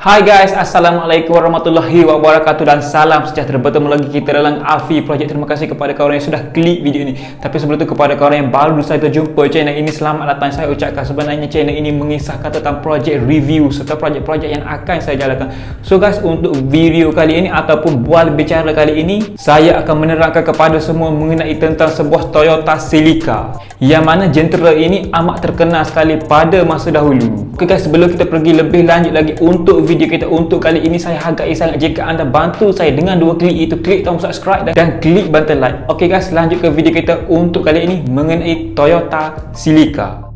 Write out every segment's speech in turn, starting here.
Hai guys, Assalamualaikum warahmatullahi wabarakatuh dan salam sejahtera. Bertemu lagi kita dalam Afi Project. Terima kasih kepada kawan yang sudah klik video ini. Tapi sebelum itu, kepada kawan yang baru saja jumpa channel ini, selamat datang. Saya ucapkan sebenarnya channel ini mengisahkan tentang projek review serta projek-projek yang akan saya jalankan. So guys, untuk video kali ini ataupun bual bicara kali ini, saya akan menerangkan kepada semua mengenai tentang sebuah Toyota Celica, yang mana jentera ini amat terkenal sekali pada masa dahulu. Okay guys, sebelum kita pergi lebih lanjut lagi untuk video kita untuk kali ini, saya hargai sangat jika anda bantu saya dengan dua klik, itu klik tombol subscribe dan klik button like. Ok guys, lanjut ke video kita untuk kali ini mengenai Toyota Celica.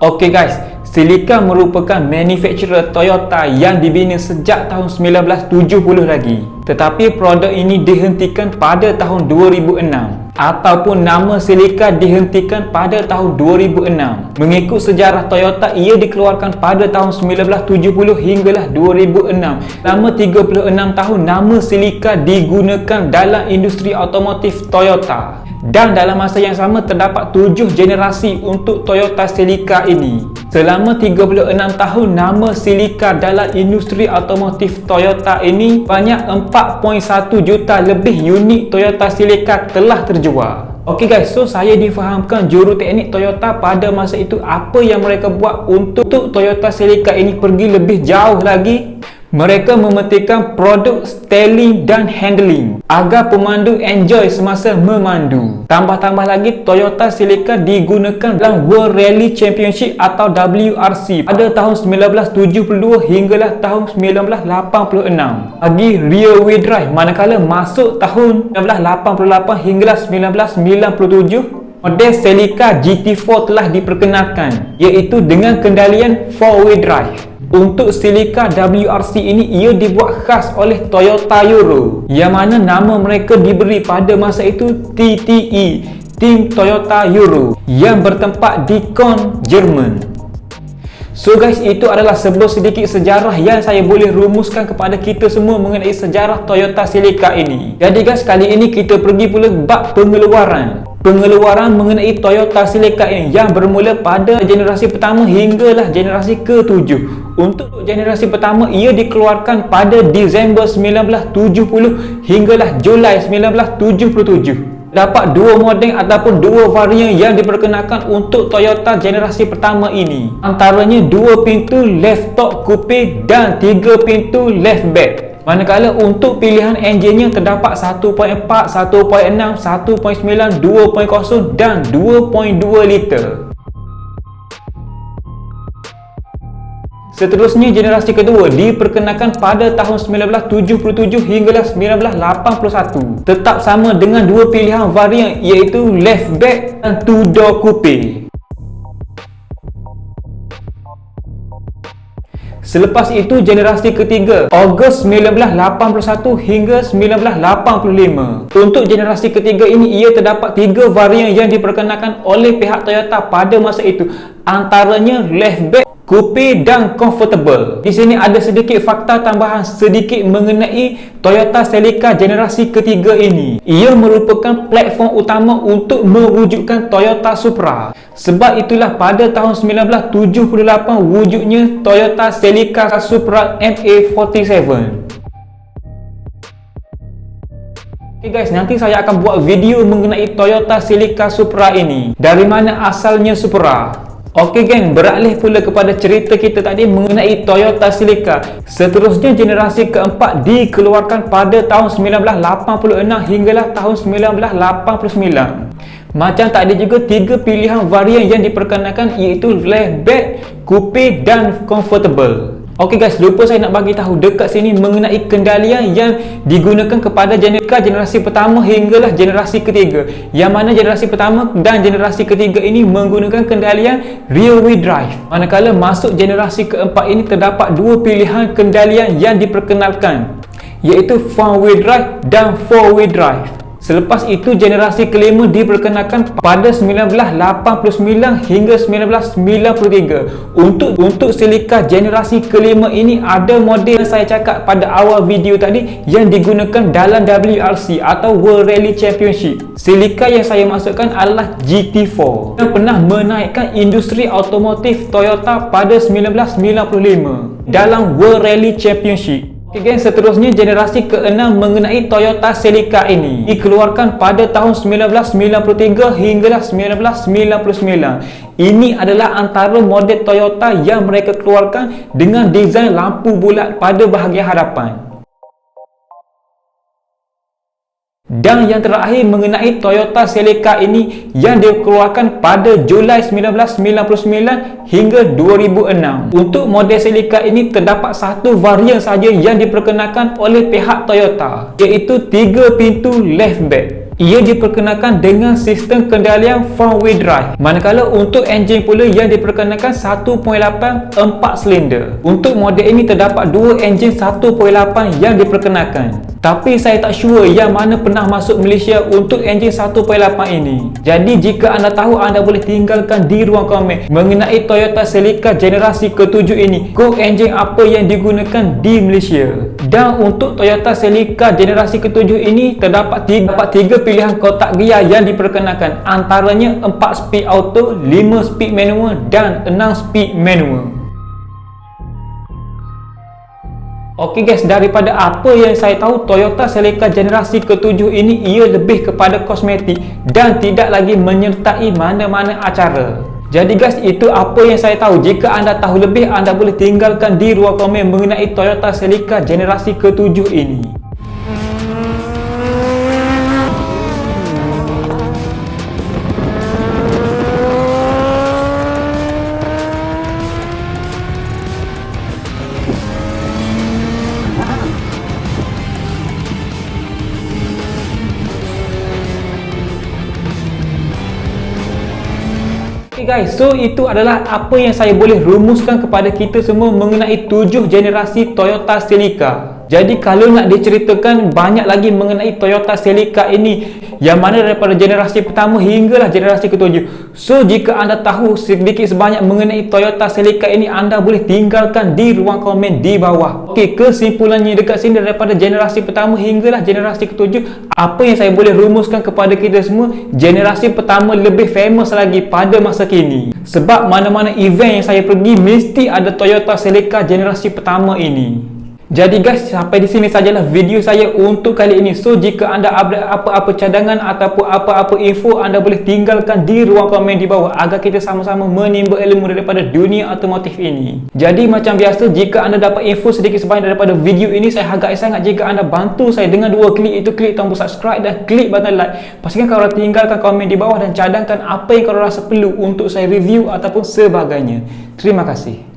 Ok guys, Celica merupakan manufacturer Toyota yang dibina sejak tahun 1970 lagi. Tetapi produk ini dihentikan pada tahun 2006, ataupun nama Celica dihentikan pada tahun 2006. Mengikut sejarah Toyota, ia dikeluarkan pada tahun 1970 hinggalah 2006. Selama 36 tahun nama Celica digunakan dalam industri otomotif Toyota. Dan dalam masa yang sama terdapat 7 generasi untuk Toyota Celica ini. Selama 36 tahun nama Celica dalam industri otomotif Toyota ini, banyak 4.1 juta lebih unit Toyota Celica telah terjual. Ok guys, so saya difahamkan juruteknik Toyota pada masa itu apa yang mereka buat untuk Toyota Celica ini pergi lebih jauh lagi. Mereka memetikkan produk styling dan handling agar pemandu enjoy semasa memandu. Tambah-tambah lagi, Toyota Celica digunakan dalam World Rally Championship atau WRC pada tahun 1972 hinggalah tahun 1986 bagi rear wheel drive, manakala masuk tahun 1988 hinggalah 1997 model Celica GT4 telah diperkenalkan, iaitu dengan kendalian 4-wheel drive. Untuk Celica WRC ini, ia dibuat khas oleh Toyota Euro, yang mana nama mereka diberi pada masa itu TTE, Tim Toyota Euro, yang bertempat di Köln, Jerman. So guys, itu adalah sebuah sedikit sejarah yang saya boleh rumuskan kepada kita semua mengenai sejarah Toyota Celica ini. Jadi guys, kali ini kita pergi pula bab pengeluaran mengenai Toyota Celica ini, yang bermula pada generasi pertama hinggalah generasi ke-7. Untuk generasi pertama, ia dikeluarkan pada Disember 1970 hinggalah Julai 1977. Dapat dua model ataupun dua varian yang diperkenalkan untuk Toyota generasi pertama ini. Antaranya 2 pintu left top coupe dan 3 pintu left back. Manakala untuk pilihan enjinnya terdapat 1.4, 1.6, 1.9, 2.0 dan 2.2 liter. Seterusnya, generasi kedua diperkenalkan pada tahun 1977 hinggalah 1981. Tetap sama dengan dua pilihan varian, iaitu left back dan two door coupe. Selepas itu, generasi ketiga, Ogos 1981 hingga 1985. Untuk generasi ketiga ini, ia terdapat 3 varian yang diperkenalkan oleh pihak Toyota pada masa itu. Antaranya left back, coupe dan comfortable. Di sini ada sedikit fakta tambahan sedikit mengenai Toyota Celica generasi ketiga ini. Ia merupakan platform utama untuk mewujudkan Toyota Supra. Sebab itulah pada tahun 1978 wujudnya Toyota Celica Supra MA47. Okay guys, nanti saya akan buat video mengenai Toyota Celica Supra ini. Dari mana asalnya Supra? Ok geng, beralih pula kepada cerita kita tadi mengenai Toyota Celica. Seterusnya, generasi keempat dikeluarkan pada tahun 1986 hinggalah tahun 1989. Macam tadi juga, 3 pilihan varian yang diperkenalkan, iaitu left back, coupe dan comfortable. Ok guys, lupa saya nak bagi tahu dekat sini mengenai kendalian yang digunakan kepada generasi pertama hinggalah generasi ketiga, yang mana generasi pertama dan generasi ketiga ini menggunakan kendalian rear wheel drive. Manakala masuk generasi keempat ini, terdapat 2 pilihan kendalian yang diperkenalkan, iaitu front wheel drive dan 4 wheel drive. Selepas itu generasi kelima diperkenalkan pada 1989 hingga 1993. Untuk Celica generasi kelima ini ada model yang saya cakap pada awal video tadi yang digunakan dalam WRC atau World Rally Championship. Celica yang saya maksudkan adalah GT4 yang pernah menaikkan industri automotif Toyota pada 1995 dalam World Rally Championship. Ok guys, seterusnya generasi ke-6 mengenai Toyota Celica ini dikeluarkan pada tahun 1993 hinggalah 1999. Ini adalah antara model Toyota yang mereka keluarkan dengan desain lampu bulat pada bahagian hadapan. Dan yang terakhir mengenai Toyota Celica ini yang dikeluarkan pada Julai 1999 hingga 2006. Untuk model Celica ini terdapat satu varian saja yang diperkenalkan oleh pihak Toyota, iaitu 3 pintu liftback. Ia diperkenalkan dengan sistem kendalian front wheel drive, manakala untuk enjin pula yang diperkenalkan 1.8 4 silinder. Untuk model ini terdapat dua enjin 1.8 yang diperkenalkan, tapi saya tak sure yang mana pernah masuk Malaysia untuk enjin 1.8 ini. Jadi jika anda tahu, anda boleh tinggalkan di ruang komen mengenai Toyota Celica generasi ke-7 ini, kod enjin apa yang digunakan di Malaysia. Dan untuk Toyota Celica generasi ke-7 ini terdapat tiga pilihan kotak gear yang diperkenalkan, antaranya 4 speed auto, 5 speed manual dan 6 speed manual. Ok guys, daripada apa yang saya tahu, Toyota Celica generasi ke-7 ini ia lebih kepada kosmetik dan tidak lagi menyertai mana-mana acara. Jadi guys, itu apa yang saya tahu. Jika anda tahu lebih, anda boleh tinggalkan di ruang komen mengenai Toyota Celica generasi ke-7 ini. Okay guys, so itu adalah apa yang saya boleh rumuskan kepada kita semua mengenai 7 generasi Toyota Celica. Jadi kalau nak diceritakan banyak lagi mengenai Toyota Celica ini, yang mana daripada generasi pertama hinggalah generasi ke-7. So jika anda tahu sedikit sebanyak mengenai Toyota Celica ini, anda boleh tinggalkan di ruang komen di bawah. Okey, kesimpulannya dekat sini, daripada generasi pertama hinggalah generasi ke-7, apa yang saya boleh rumuskan kepada kita semua, generasi pertama lebih famous lagi pada masa kini. Sebab mana-mana event yang saya pergi mesti ada Toyota Celica generasi pertama ini. Jadi guys, sampai di sini sajalah video saya untuk kali ini. So jika anda ada apa-apa cadangan ataupun apa-apa info, anda boleh tinggalkan di ruang komen di bawah agar kita sama-sama menimba ilmu daripada dunia otomotif ini. Jadi macam biasa, jika anda dapat info sedikit sebanyak daripada video ini, saya hargai sangat jika anda bantu saya dengan 2 klik, itu klik tombol subscribe dan klik button like. Pastikan korang tinggalkan komen di bawah dan cadangkan apa yang korang rasa perlu untuk saya review ataupun sebagainya. Terima kasih.